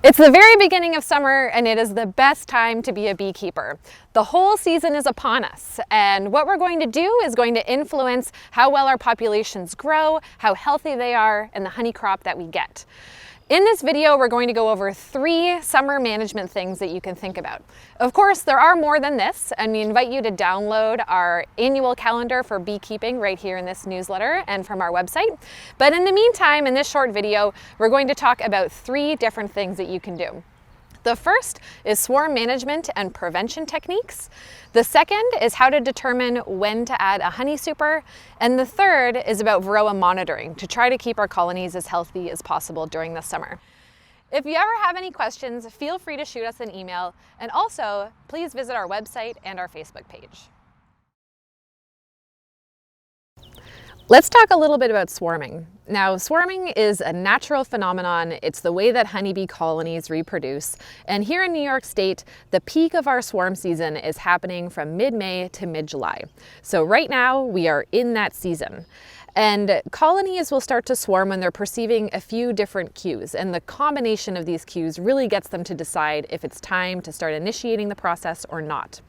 It's the very beginning of summer and it is the best time to be a beekeeper. The whole season is upon us, and what we're going to do is going to influence how well our populations grow, how healthy they are, and the honey crop that we get. In this video, we're going to go over 3 summer management things that you can think about. Of course, there are more than this, and we invite you to download our annual calendar for beekeeping right here in this newsletter and from our website. But in the meantime, in this short video, we're going to talk about 3 different things that you can do. The first is swarm management and prevention techniques. The second is how to determine when to add a honey super. And the third is about Varroa monitoring to try to keep our colonies as healthy as possible during the summer. If you ever have any questions, feel free to shoot us an email. And also, please visit our website and our Facebook page. Let's talk a little bit about swarming. Now, swarming is a natural phenomenon. It's the way that honeybee colonies reproduce. And here in New York State, the peak of our swarm season is happening from mid-May to mid-July. So right now, we are in that season. And colonies will start to swarm when they're perceiving a few different cues, and the combination of these cues really gets them to decide if it's time to start initiating the process or not.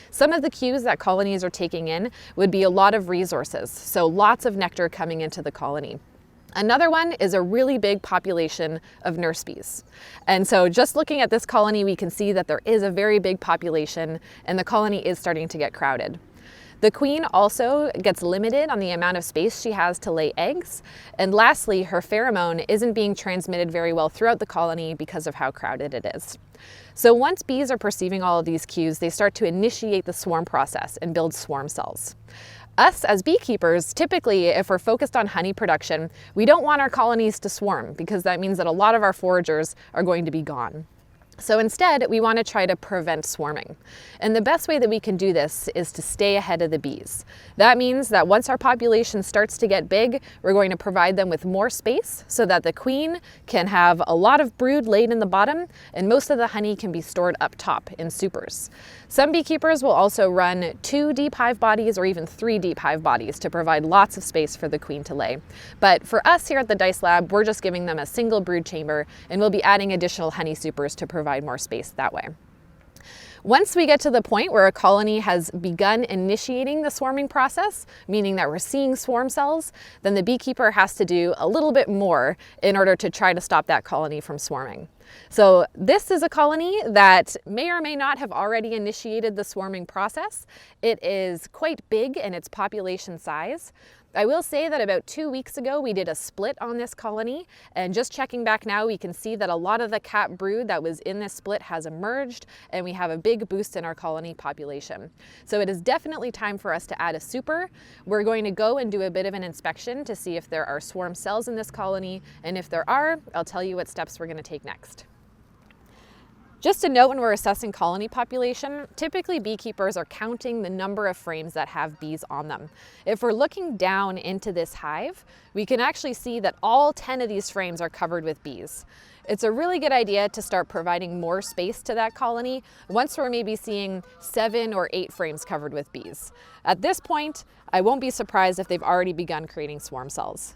Some of the cues that colonies are taking in would be a lot of resources, so lots of nectar coming into the colony. Another one is a really big population of nurse bees. And so just looking at this colony, we can see that there is a very big population and the colony is starting to get crowded. The queen also gets limited on the amount of space she has to lay eggs. And lastly, her pheromone isn't being transmitted very well throughout the colony because of how crowded it is. So once bees are perceiving all of these cues, they start to initiate the swarm process and build swarm cells. Us as beekeepers, typically, if we're focused on honey production, we don't want our colonies to swarm because that means that a lot of our foragers are going to be gone. So instead, we want to try to prevent swarming. And the best way that we can do this is to stay ahead of the bees. That means that once our population starts to get big, we're going to provide them with more space so that the queen can have a lot of brood laid in the bottom and most of the honey can be stored up top in supers. Some beekeepers will also run 2 deep hive bodies or even 3 deep hive bodies to provide lots of space for the queen to lay. But for us here at the Dyce Lab, we're just giving them a single brood chamber and we'll be adding additional honey supers to provide more space that way. Once we get to the point where a colony has begun initiating the swarming process, meaning that we're seeing swarm cells, then the beekeeper has to do a little bit more in order to try to stop that colony from swarming. So this is a colony that may or may not have already initiated the swarming process. It is quite big in its population size. I will say that about 2 weeks ago, we did a split on this colony, and just checking back now, we can see that a lot of the cap brood that was in this split has emerged, and we have a big boost in our colony population. So it is definitely time for us to add a super. We're going to go and do a bit of an inspection to see if there are swarm cells in this colony, and if there are, I'll tell you what steps we're going to take next. Just a note, when we're assessing colony population, typically beekeepers are counting the number of frames that have bees on them. If we're looking down into this hive, we can actually see that all 10 of these frames are covered with bees. It's a really good idea to start providing more space to that colony once we're maybe seeing 7 or 8 frames covered with bees. At this point, I won't be surprised if they've already begun creating swarm cells.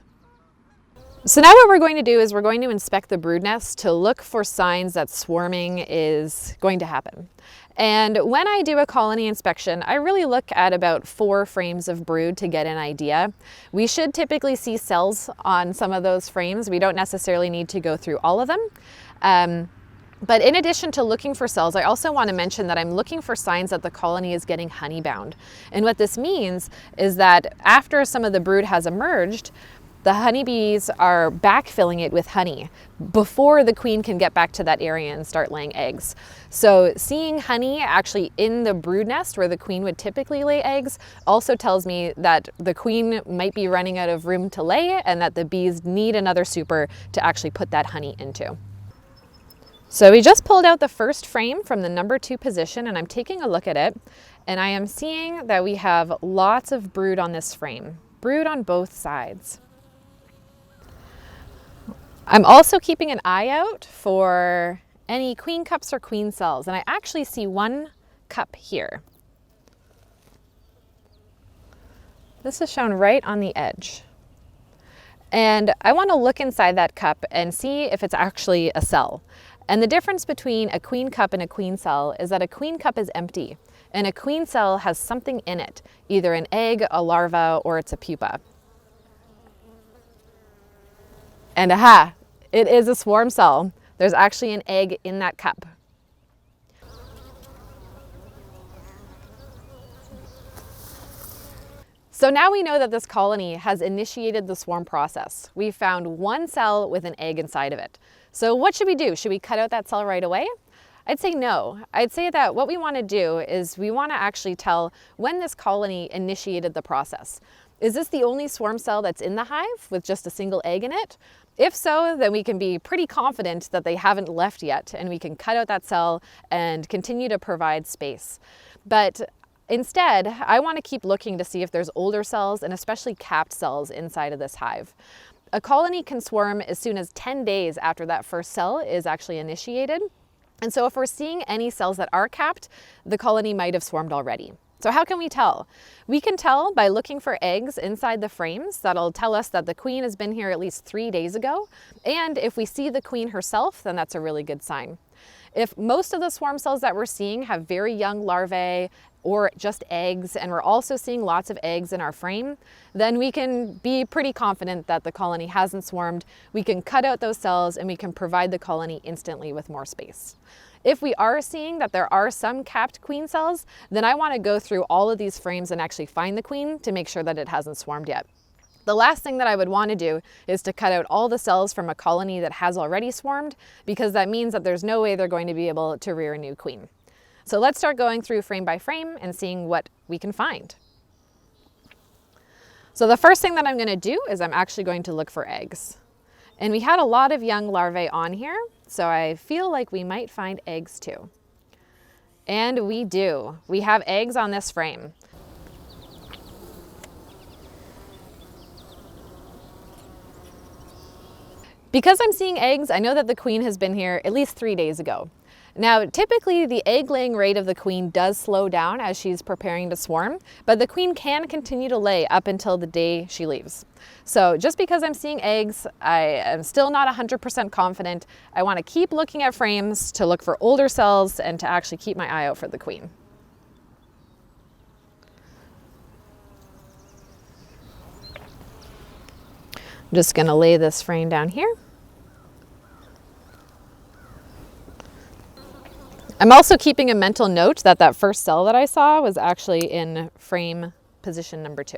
So now what we're going to do is we're going to inspect the brood nest to look for signs that swarming is going to happen. And when I do a colony inspection, I really look at about 4 frames of brood to get an idea. We should typically see cells on some of those frames. We don't necessarily need to go through all of them. But in addition to looking for cells, I also want to mention that I'm looking for signs that the colony is getting honey bound. And what this means is that after some of the brood has emerged, the honeybees are backfilling it with honey before the queen can get back to that area and start laying eggs. So seeing honey actually in the brood nest where the queen would typically lay eggs also tells me that the queen might be running out of room to lay and that the bees need another super to actually put that honey into. So we just pulled out the first frame from the number 2 position and I'm taking a look at it and I am seeing that we have lots of brood on this frame, brood on both sides. I'm also keeping an eye out for any queen cups or queen cells, and I actually see 1 cup here. This is shown right on the edge. And I want to look inside that cup and see if it's actually a cell. And the difference between a queen cup and a queen cell is that a queen cup is empty, and a queen cell has something in it, either an egg, a larva, or it's a pupa. And aha, it is a swarm cell. There's actually an egg in that cup. So now we know that this colony has initiated the swarm process. We found one cell with an egg inside of it. So what should we do? Should we cut out that cell right away? I'd say no. I'd say that what we want to do is we want to actually tell when this colony initiated the process. Is this the only swarm cell that's in the hive with just a single egg in it? If so, then we can be pretty confident that they haven't left yet, and we can cut out that cell and continue to provide space. But instead, I want to keep looking to see if there's older cells and especially capped cells inside of this hive. A colony can swarm as soon as 10 days after that first cell is actually initiated. And so if we're seeing any cells that are capped, the colony might have swarmed already. So how can we tell? We can tell by looking for eggs inside the frames. That'll tell us that the queen has been here at least 3 days ago. And if we see the queen herself, then that's a really good sign. If most of the swarm cells that we're seeing have very young larvae or just eggs, and we're also seeing lots of eggs in our frame, then we can be pretty confident that the colony hasn't swarmed. We can cut out those cells and we can provide the colony instantly with more space. If we are seeing that there are some capped queen cells, then I want to go through all of these frames and actually find the queen to make sure that it hasn't swarmed yet. The last thing that I would want to do is to cut out all the cells from a colony that has already swarmed, because that means that there's no way they're going to be able to rear a new queen. So let's start going through frame by frame and seeing what we can find. So the first thing that I'm going to do is I'm actually going to look for eggs. And we had a lot of young larvae on here, so I feel like we might find eggs too. And we do. We have eggs on this frame. Because I'm seeing eggs, I know that the queen has been here at least 3 days ago. Now, typically the egg laying rate of the queen does slow down as she's preparing to swarm, but the queen can continue to lay up until the day she leaves. So just because I'm seeing eggs, I am still not 100% confident. I want to keep looking at frames to look for older cells and to actually keep my eye out for the queen. I'm just going to lay this frame down here. I'm also keeping a mental note that that first cell that I saw was actually in frame position number 2.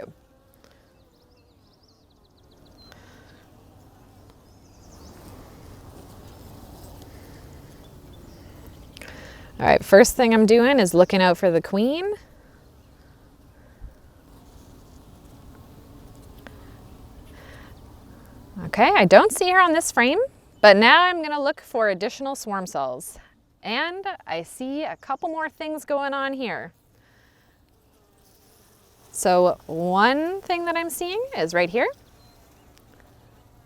All right, first thing I'm doing is looking out for the queen. Okay, I don't see her on this frame, but now I'm going to look for additional swarm cells. And I see a couple more things going on here. So one thing that I'm seeing is right here.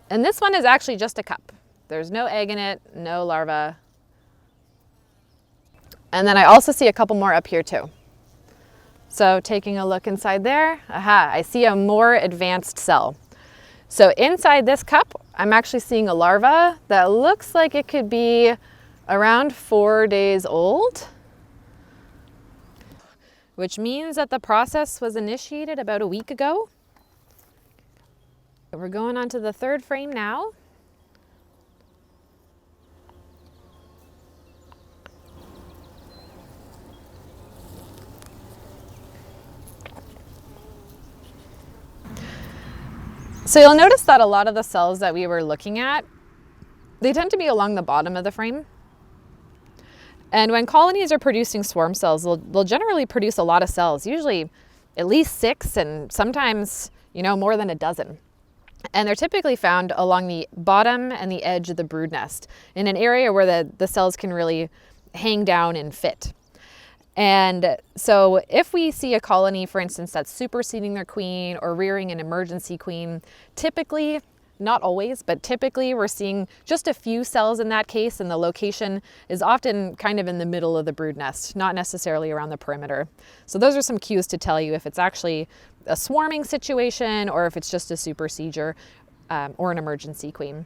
And this one is actually just a cup. There's no egg in it, no larva. And then I also see a couple more up here too. So taking a look inside there, aha, I see a more advanced cell. So inside this cup, I'm actually seeing a larva that looks like it could be around 4 days old, which means that the process was initiated about a week ago. We're going on to the third frame now. So you'll notice that a lot of the cells that we were looking at, they tend to be along the bottom of the frame. And when colonies are producing swarm cells, they'll generally produce a lot of cells, usually at least 6 and sometimes, more than a dozen. And they're typically found along the bottom and the edge of the brood nest in an area where the cells can really hang down and fit. And so if we see a colony, for instance, that's superseding their queen or rearing an emergency queen, typically, not always, but typically we're seeing just a few cells in that case, and the location is often kind of in the middle of the brood nest, not necessarily around the perimeter. So those are some cues to tell you if it's actually a swarming situation or if it's just a supersedure or an emergency queen.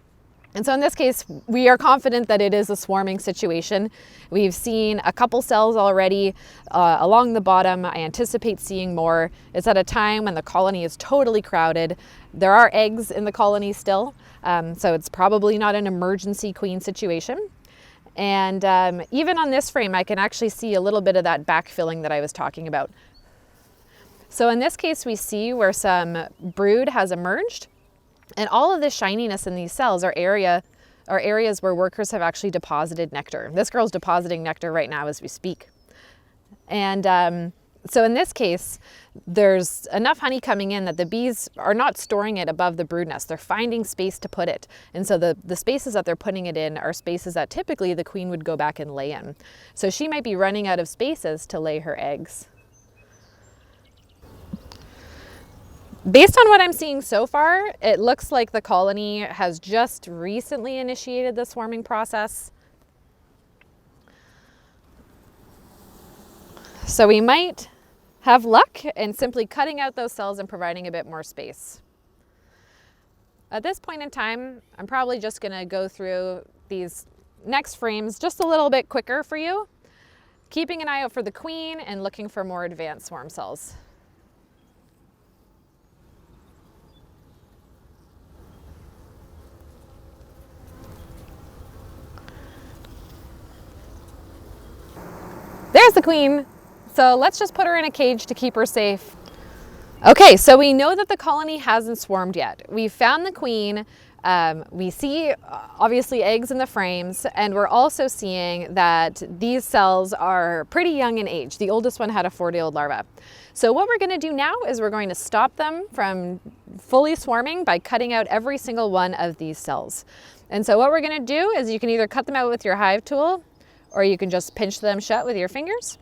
And so in this case, we are confident that it is a swarming situation. We've seen a couple cells already along the bottom. I anticipate seeing more. It's at a time when the colony is totally crowded. There are eggs in the colony still, so it's probably not an emergency queen situation. And even on this frame, I can actually see a little bit of that backfilling that I was talking about. So in this case, we see where some brood has emerged. And all of this shininess in these cells are areas where workers have actually deposited nectar. This girl's depositing nectar right now as we speak. And so in this case, there's enough honey coming in that the bees are not storing it above the brood nest. They're finding space to put it. And so the spaces that they're putting it in are spaces that typically the queen would go back and lay in. So she might be running out of spaces to lay her eggs. Based on what I'm seeing so far, it looks like the colony has just recently initiated the swarming process. So we might have luck in simply cutting out those cells and providing a bit more space. At this point in time, I'm probably just going to go through these next frames just a little bit quicker for you, keeping an eye out for the queen and looking for more advanced swarm cells. There's the queen. So let's just put her in a cage to keep her safe. Okay, so we know that the colony hasn't swarmed yet. We found the queen. We see obviously eggs in the frames, and we're also seeing that these cells are pretty young in age. The oldest one had a 4-day-old larva. So what we're going to do now is we're going to stop them from fully swarming by cutting out every single one of these cells. And so what we're going to do is you can either cut them out with your hive tool, or you can just pinch them shut with your fingers.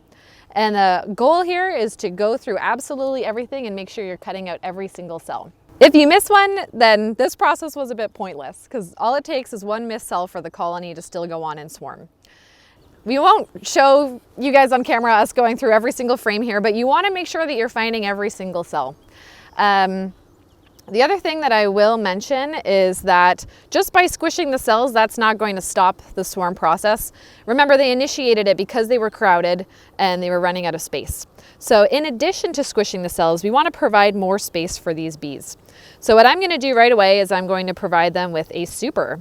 And the goal here is to go through absolutely everything and make sure you're cutting out every single cell. If you miss one, then this process was a bit pointless, because all it takes is one missed cell for the colony to still go on and swarm. We won't show you guys on camera us going through every single frame here, but you want to make sure that you're finding every single cell. The other thing that I will mention is that just by squishing the cells, that's not going to stop the swarm process. Remember, they initiated it because they were crowded and they were running out of space. So in addition to squishing the cells, we want to provide more space for these bees. So what I'm going to do right away is I'm going to provide them with a super.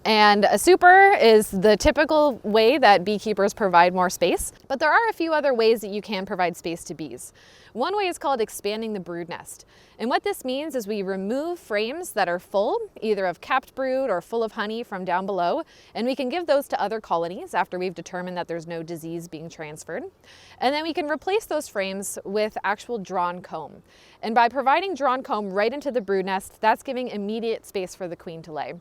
And a super is the typical way that beekeepers provide more space, but there are a few other ways that you can provide space to bees. One way is called expanding the brood nest. And what this means is we remove frames that are full, either of capped brood or full of honey from down below, and we can give those to other colonies after we've determined that there's no disease being transferred. And then we can replace those frames with actual drawn comb. And by providing drawn comb right into the brood nest, that's giving immediate space for the queen to lay.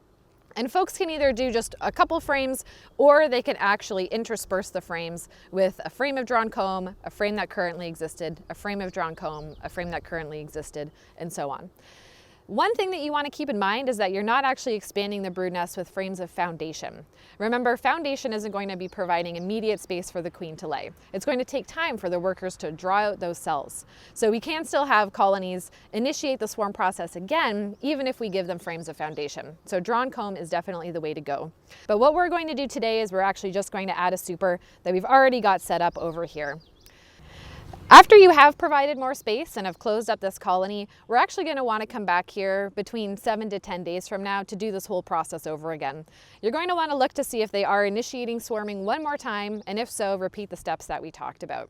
And folks can either do just a couple frames, or they can actually intersperse the frames with a frame of drawn comb, a frame that currently existed, a frame of drawn comb, a frame that currently existed, and so on. One thing that you want to keep in mind is that you're not actually expanding the brood nest with frames of foundation. Remember, foundation isn't going to be providing immediate space for the queen to lay. It's going to take time for the workers to draw out those cells. So we can still have colonies initiate the swarm process again, even if we give them frames of foundation. So drawn comb is definitely the way to go. But what we're going to do today is we're actually just going to add a super that we've already got set up over here. After you have provided more space and have closed up this colony, we're actually going to want to come back here between 7 to 10 days from now to do this whole process over again. You're going to want to look to see if they are initiating swarming one more time, and if so, repeat the steps that we talked about.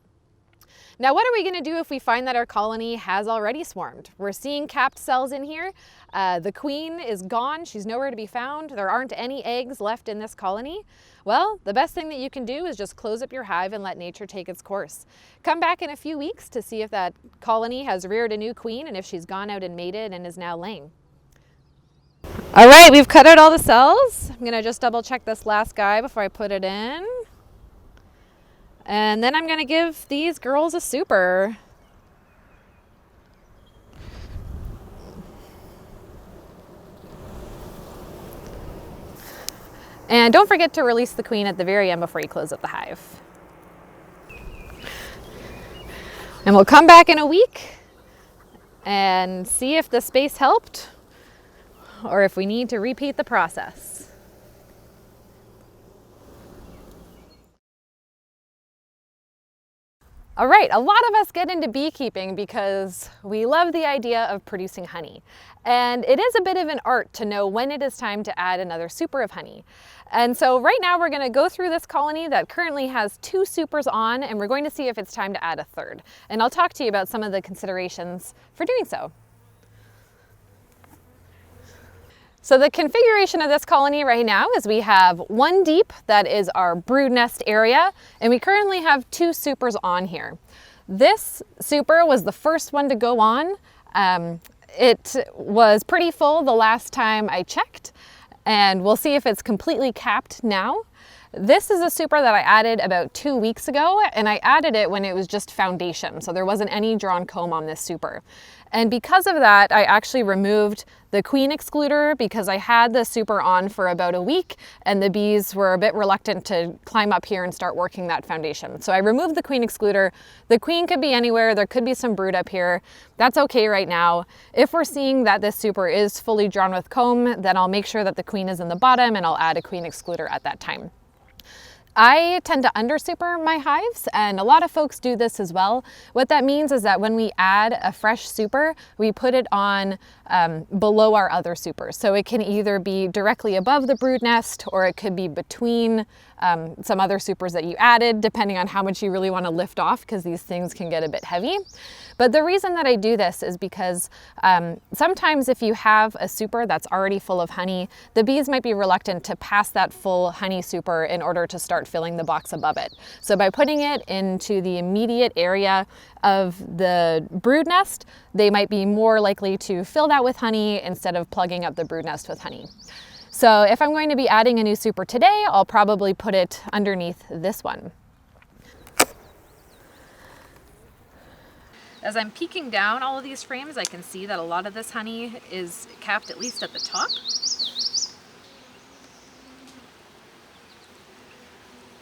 Now, what are we going to do if we find that our colony has already swarmed? We're seeing capped cells in here. The queen is gone. She's nowhere to be found. There aren't any eggs left in this colony. Well, the best thing that you can do is just close up your hive and let nature take its course. Come back in a few weeks to see if that colony has reared a new queen and if she's gone out and mated and is now laying. All right, we've cut out all the cells. I'm going to just double check this last guy before I put it in. And then I'm going to give these girls a super. And don't forget to release the queen at the very end before you close up the hive. And we'll come back in a week and see if the space helped or if we need to repeat the process. All right, a lot of us get into beekeeping because we love the idea of producing honey. And it is a bit of an art to know when it is time to add another super of honey. And so right now we're going to go through this colony that currently has 2 supers on, and we're going to see if it's time to add a third. And I'll talk to you about some of the considerations for doing so. So the configuration of this colony right now is we have 1 deep, that is our brood nest area, and we currently have 2 supers on here. This super was the first one to go on. It was pretty full the last time I checked, and we'll see if it's completely capped now. This is a super that I added about 2 weeks ago, and I added it when it was just foundation, so there wasn't any drawn comb on this super. And because of that, I actually removed the queen excluder because I had the super on for about a week and the bees were a bit reluctant to climb up here and start working that foundation. So I removed the queen excluder. The queen could be anywhere. There could be some brood up here. That's okay right now. If we're seeing that this super is fully drawn with comb, then I'll make sure that the queen is in the bottom and I'll add a queen excluder at that time. I tend to under-super my hives, and a lot of folks do this as well. What that means is that when we add a fresh super, we put it on below our other supers. So it can either be directly above the brood nest, or it could be between some other supers that you added, depending on how much you really want to lift off, because these things can get a bit heavy. But the reason that I do this is because sometimes if you have a super that's already full of honey, the bees might be reluctant to pass that full honey super in order to start filling the box above it. So by putting it into the immediate area of the brood nest, they might be more likely to fill that with honey instead of plugging up the brood nest with honey. So if I'm going to be adding a new super today, I'll probably put it underneath this one. As I'm peeking down all of these frames, I can see that a lot of this honey is capped at least at the top.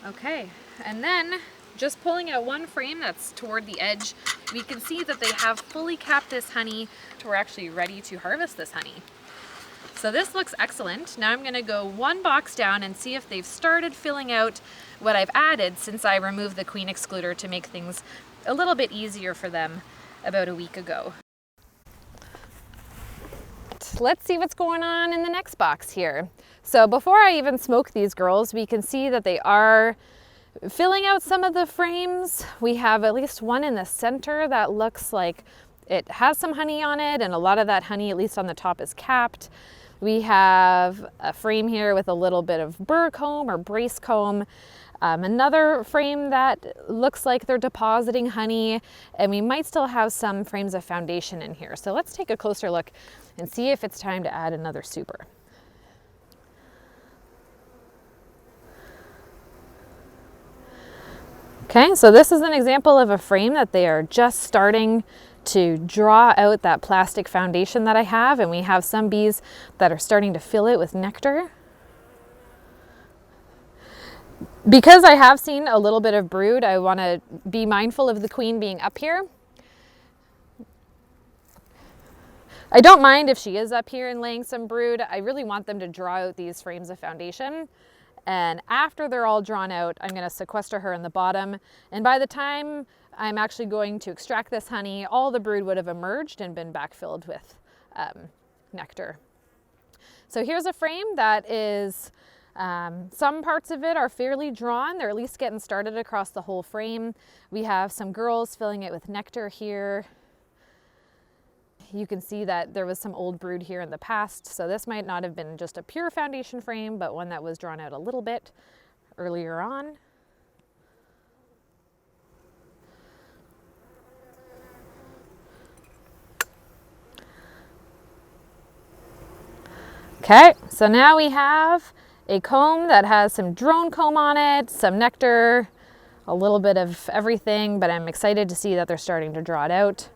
Okay, and then just pulling out one frame that's toward the edge, we can see that they have fully capped this honey. We're actually ready to harvest this honey. So this looks excellent. Now I'm going to go 1 box down and see if they've started filling out what I've added since I removed the queen excluder to make things a little bit easier for them about a week ago. Let's see what's going on in the next box here. So before I even smoke these girls, we can see that they are filling out some of the frames. We have at least one in the center that looks like it has some honey on it, and a lot of that honey, at least on the top, is capped. We have a frame here with a little bit of burr comb or brace comb. Another frame that looks like they're depositing honey, and we might still have some frames of foundation in here. So let's take a closer look and see if it's time to add another super. Okay, so this is an example of a frame that they are just starting to draw out that plastic foundation that I have, and we have some bees that are starting to fill it with nectar. Because I have seen a little bit of brood, I want to be mindful of the queen being up here. I don't mind if she is up here and laying some brood. I really want them to draw out these frames of foundation. And after they're all drawn out, I'm going to sequester her in the bottom. And by the time I'm actually going to extract this honey, all the brood would have emerged and been backfilled with nectar. So here's a frame that is, some parts of it are fairly drawn. They're at least getting started across the whole frame. We have some girls filling it with nectar here. You can see that there was some old brood here in the past, so this might not have been just a pure foundation frame, but one that was drawn out a little bit earlier on. Okay, so now we have a comb that has some drone comb on it, some nectar, a little bit of everything, but I'm excited to see that they're starting to draw it out.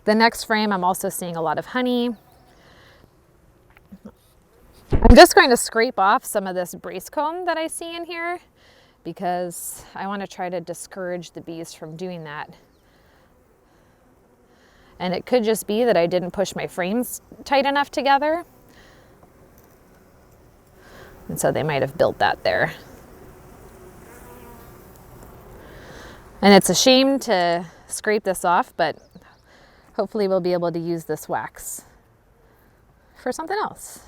The next frame, I'm also seeing a lot of honey. I'm just going to scrape off some of this brace comb that I see in here because I want to try to discourage the bees from doing that. And it could just be that I didn't push my frames tight enough together. And so they might have built that there. And it's a shame to scrape this off, but hopefully we'll be able to use this wax for something else.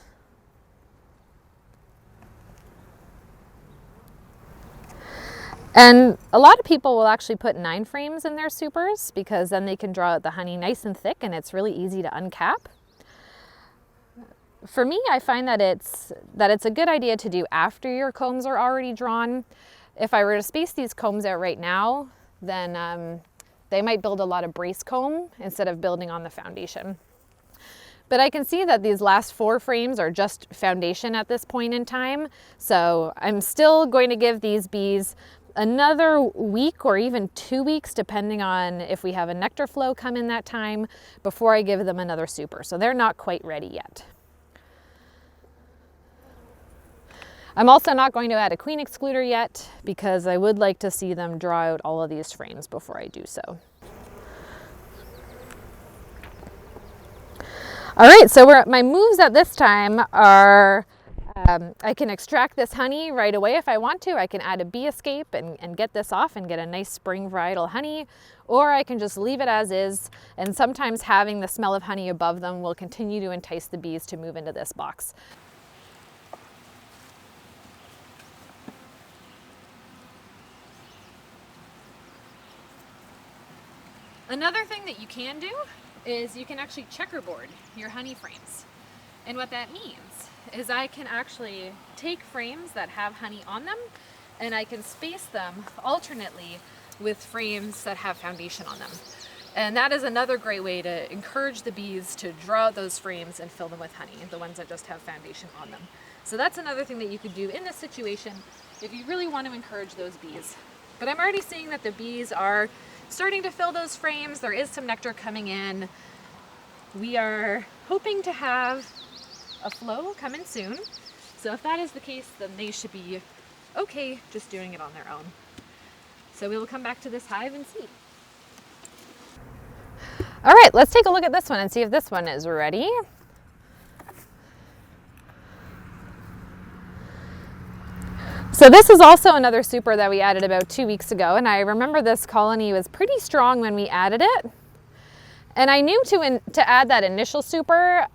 And a lot of people will actually put 9 frames in their supers because then they can draw out the honey nice and thick and it's really easy to uncap. For me, I find that it's a good idea to do after your combs are already drawn. If I were to space these combs out right now, then they might build a lot of brace comb instead of building on the foundation. But I can see that these last 4 frames are just foundation at this point in time. So I'm still going to give these bees another week or even 2 weeks, depending on if we have a nectar flow come in that time, before I give them another super. So they're not quite ready yet. I'm also not going to add a queen excluder yet because I would like to see them draw out all of these frames before I do so. All right, so my moves at this time are I can extract this honey right away if I want to. I can add a bee escape and get this off and get a nice spring varietal honey, or I can just leave it as is, and sometimes having the smell of honey above them will continue to entice the bees to move into this box. Another thing that you can do is you can actually checkerboard your honey frames. And what that means is I can actually take frames that have honey on them and I can space them alternately with frames that have foundation on them. And that is another great way to encourage the bees to draw out those frames and fill them with honey, the ones that just have foundation on them. So that's another thing that you could do in this situation if you really want to encourage those bees. But I'm already seeing that the bees are starting to fill those frames. There is some nectar coming in. We are hoping to have a flow come in soon. So if that is the case, then they should be okay just doing it on their own. So we will come back to this hive and see. All right, let's take a look at this one and see if this one is ready. So this is also another super that we added about 2 weeks ago, and I remember this colony was pretty strong when we added it. And I knew to add that initial super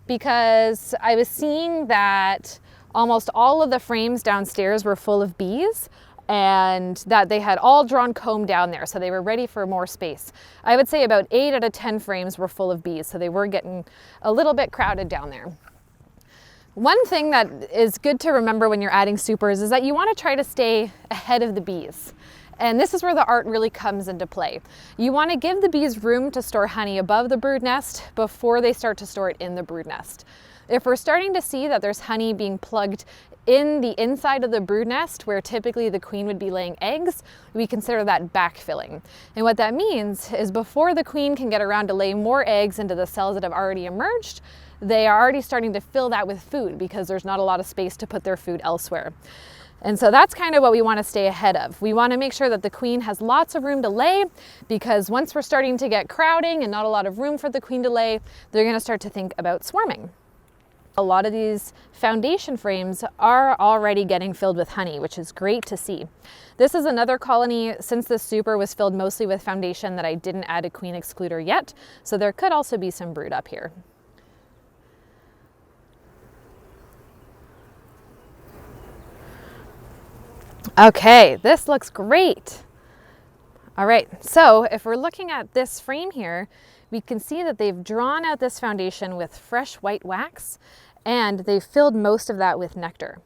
because I was seeing that almost all of the frames downstairs were full of bees and that they had all drawn comb down there, so they were ready for more space. I would say about 8 out of 10 frames were full of bees, so they were getting a little bit crowded down there. One thing that is good to remember when you're adding supers is that you want to try to stay ahead of the bees. And this is where the art really comes into play. You want to give the bees room to store honey above the brood nest before they start to store it in the brood nest. If we're starting to see that there's honey being plugged in the inside of the brood nest, where typically the queen would be laying eggs, we consider that backfilling. And what that means is before the queen can get around to lay more eggs into the cells that have already emerged, they are already starting to fill that with food because there's not a lot of space to put their food elsewhere. And so that's kind of what we want to stay ahead of. We want to make sure that the queen has lots of room to lay, because once we're starting to get crowding and not a lot of room for the queen to lay, they're going to start to think about swarming. A lot of these foundation frames are already getting filled with honey, which is great to see. This is another colony, since this super was filled mostly with foundation, that I didn't add a queen excluder yet, so there could also be some brood up here. Okay, this looks great. All right, so if we're looking at this frame here, we can see that they've drawn out this foundation with fresh white wax, and they've filled most of that with nectar.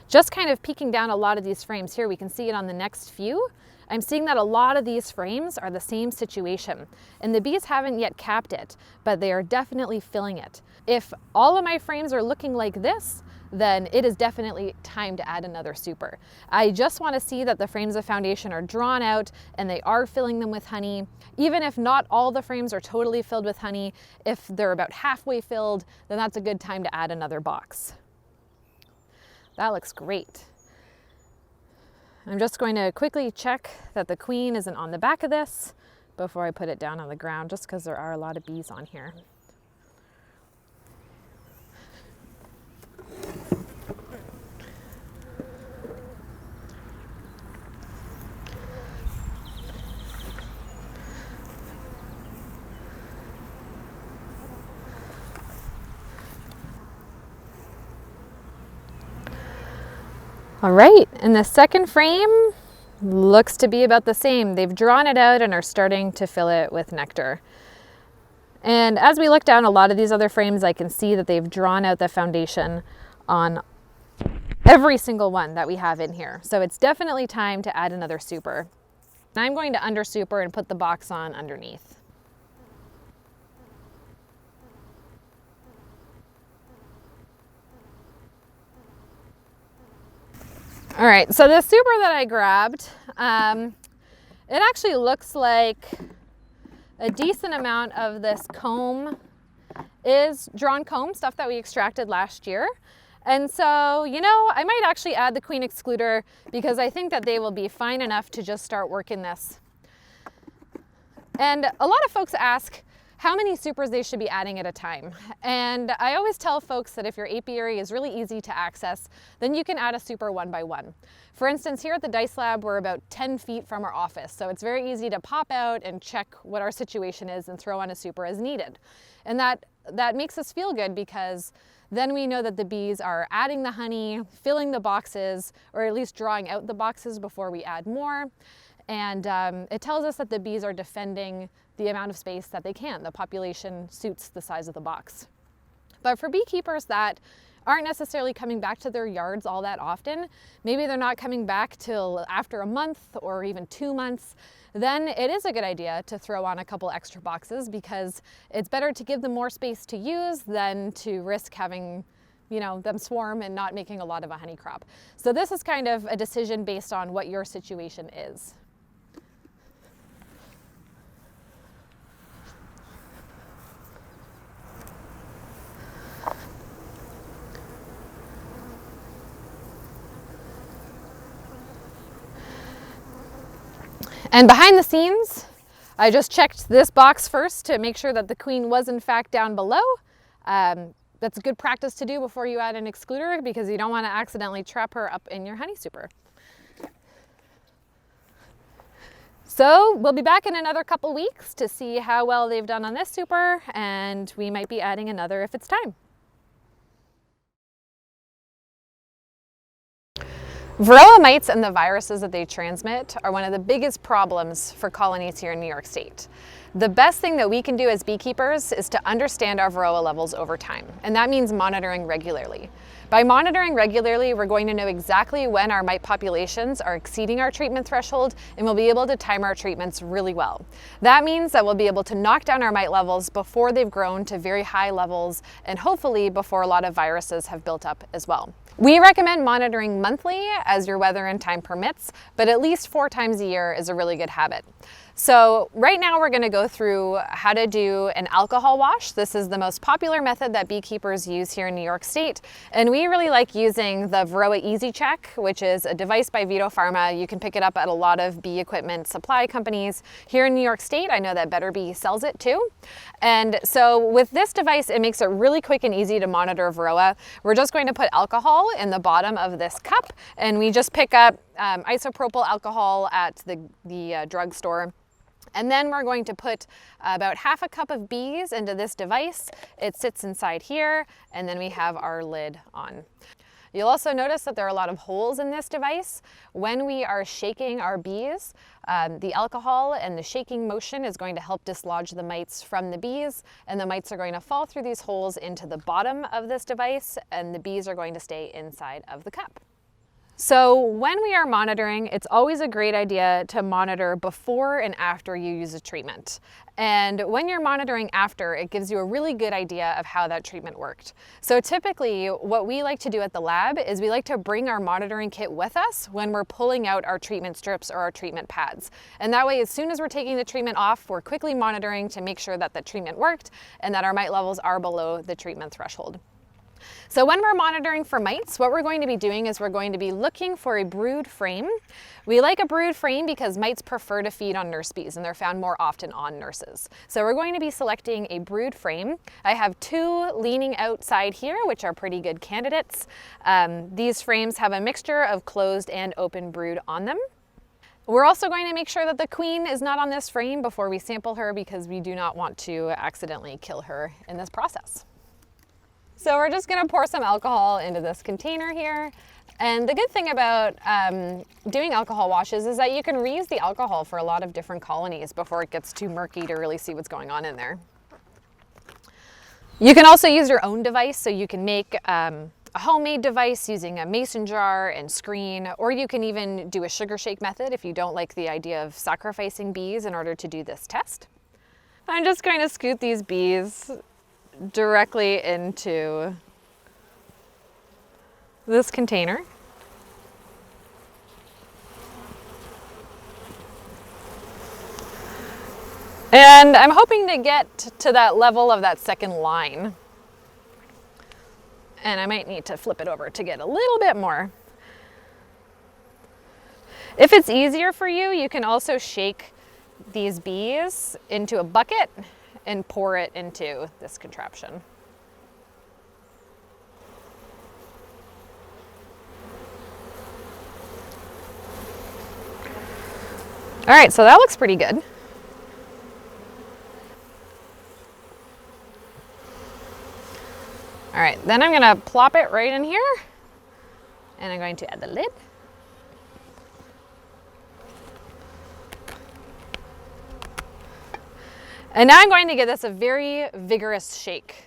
Just kind of peeking down a lot of these frames here, we can see it on the next few. I'm seeing that a lot of these frames are the same situation, and the bees haven't yet capped it, but they are definitely filling it. If all of my frames are looking like this, then it is definitely time to add another super. I just want to see that the frames of foundation are drawn out and they are filling them with honey. Even if not all the frames are totally filled with honey, if they're about halfway filled, then that's a good time to add another box. That looks great. I'm just going to quickly check that the queen isn't on the back of this before I put it down on the ground, just because there are a lot of bees on here. All right, and the second frame looks to be about the same. They've drawn it out and are starting to fill it with nectar. And as we look down a lot of these other frames, I can see that they've drawn out the foundation on every single one that we have in here. So it's definitely time to add another super. I'm going to under super and put the box on underneath. All right, so the super that I grabbed, it actually looks like a decent amount of this comb is drawn comb, stuff that we extracted last year. And so, you know, I might actually add the queen excluder because I think that they will be fine enough to just start working this. And a lot of folks ask how many supers they should be adding at a time. And I always tell folks that if your apiary is really easy to access, then you can add a super one by one. For instance, here at the Dyce Lab, we're about 10 feet from our office. So it's very easy to pop out and check what our situation is and throw on a super as needed. And that makes us feel good because then we know that the bees are adding the honey, filling the boxes, or at least drawing out the boxes before we add more. And it tells us that the bees are defending the amount of space that they can. The population suits the size of the box. But for beekeepers that aren't necessarily coming back to their yards all that often, maybe they're not coming back till after a month or even 2 months, then it is a good idea to throw on a couple extra boxes because it's better to give them more space to use than to risk having, you know, them swarm and not making a lot of a honey crop. So this is kind of a decision based on what your situation is. And behind the scenes, I just checked this box first to make sure that the queen was in fact down below. That's a good practice to do before you add an excluder because you don't want to accidentally trap her up in your honey super. So we'll be back in another couple weeks to see how well they've done on this super, and we might be adding another if it's time. Varroa mites and the viruses that they transmit are one of the biggest problems for colonies here in New York State. The best thing that we can do as beekeepers is to understand our Varroa levels over time, and that means monitoring regularly. By monitoring regularly, we're going to know exactly when our mite populations are exceeding our treatment threshold, and we'll be able to time our treatments really well. That means that we'll be able to knock down our mite levels before they've grown to very high levels, and hopefully before a lot of viruses have built up as well. We recommend monitoring monthly as your weather and time permits, but at least 4 times a year is a really good habit. So right now we're going to go through how to do an alcohol wash. This is the most popular method that beekeepers use here in New York State. And we really like using the Varroa Easy Check, which is a device by Vito Pharma. You can pick it up at a lot of bee equipment supply companies. Here in New York State, I know that Better Bee sells it too. And so with this device, it makes it really quick and easy to monitor Varroa. We're just going to put alcohol in the bottom of this cup, and we just pick up isopropyl alcohol at the drugstore. And then we're going to put about half a cup of bees into this device. It sits inside here, and then we have our lid on. You'll also notice that there are a lot of holes in this device. When we are shaking our bees, the alcohol and the shaking motion is going to help dislodge the mites from the bees, and the mites are going to fall through these holes into the bottom of this device, and the bees are going to stay inside of the cup. So when we are monitoring, it's always a great idea to monitor before and after you use a treatment. And when you're monitoring after, it gives you a really good idea of how that treatment worked. So typically, what we like to do at the lab is we like to bring our monitoring kit with us when we're pulling out our treatment strips or our treatment pads. And that way, as soon as we're taking the treatment off, we're quickly monitoring to make sure that the treatment worked and that our mite levels are below the treatment threshold. So when we're monitoring for mites, what we're going to be doing is we're going to be looking for a brood frame. We like a brood frame because mites prefer to feed on nurse bees, and they're found more often on nurses. So we're going to be selecting a brood frame. I have 2 leaning outside here, which are pretty good candidates. These frames have a mixture of closed and open brood on them. We're also going to make sure that the queen is not on this frame before we sample her because we do not want to accidentally kill her in this process. So we're just gonna pour some alcohol into this container here. And the good thing about doing alcohol washes is that you can reuse the alcohol for a lot of different colonies before it gets too murky to really see what's going on in there. You can also use your own device, so you can make a homemade device using a mason jar and screen, or you can even do a sugar shake method if you don't like the idea of sacrificing bees in order to do this test. I'm just going to scoot these bees directly into this container. And I'm hoping to get to that level of that second line. And I might need to flip it over to get a little bit more. If it's easier for you, you can also shake these bees into a bucket and pour it into this contraption. All right, so that looks pretty good. All right, then I'm gonna plop it right in here, and I'm going to add the lid. And now I'm going to give this a very vigorous shake.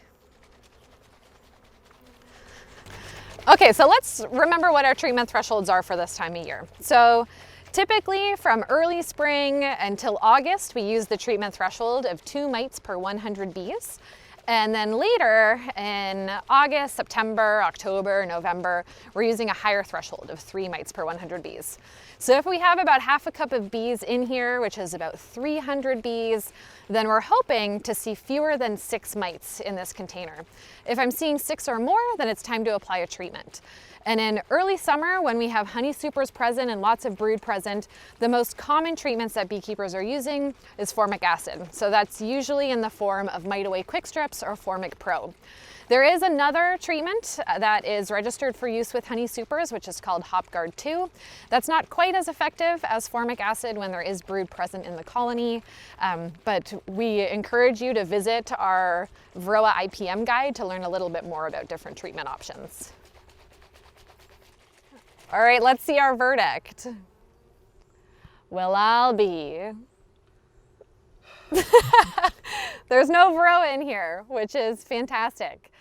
Okay, so let's remember what our treatment thresholds are for this time of year. So typically from early spring until August, we use the treatment threshold of 2 mites per 100 bees. And then later in August, September, October, November, we're using a higher threshold of 3 mites per 100 bees. So if we have about half a cup of bees in here, which is about 300 bees, then we're hoping to see fewer than 6 mites in this container. If I'm seeing 6 or more, then it's time to apply a treatment. And in early summer, when we have honey supers present and lots of brood present, the most common treatments that beekeepers are using is formic acid. So that's usually in the form of Mite Away Quick Strips or Formic Pro. There is another treatment that is registered for use with honey supers, which is called HopGuard 2. That's not quite as effective as formic acid when there is brood present in the colony, but we encourage you to visit our Varroa IPM guide to learn a little bit more about different treatment options. All right, let's see our verdict. Well, I'll be. There's no Varroa in here, which is fantastic.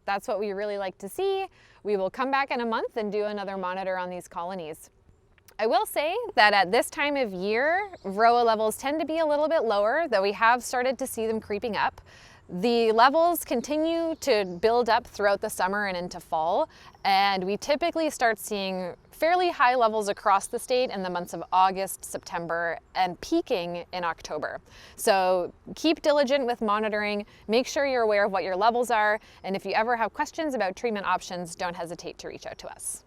That's what we really like to see. We will come back in a month and do another monitor on these colonies. I will say that at this time of year, Varroa levels tend to be a little bit lower, though we have started to see them creeping up. The levels continue to build up throughout the summer and into fall, and we typically start seeing fairly high levels across the state in the months of August, September, and peaking in October. So keep diligent with monitoring, make sure you're aware of what your levels are, and if you ever have questions about treatment options, don't hesitate to reach out to us.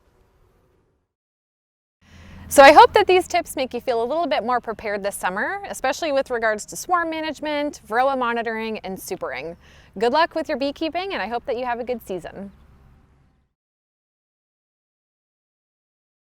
So I hope that these tips make you feel a little bit more prepared this summer, especially with regards to swarm management, Varroa monitoring, and supering. Good luck with your beekeeping, and I hope that you have a good season.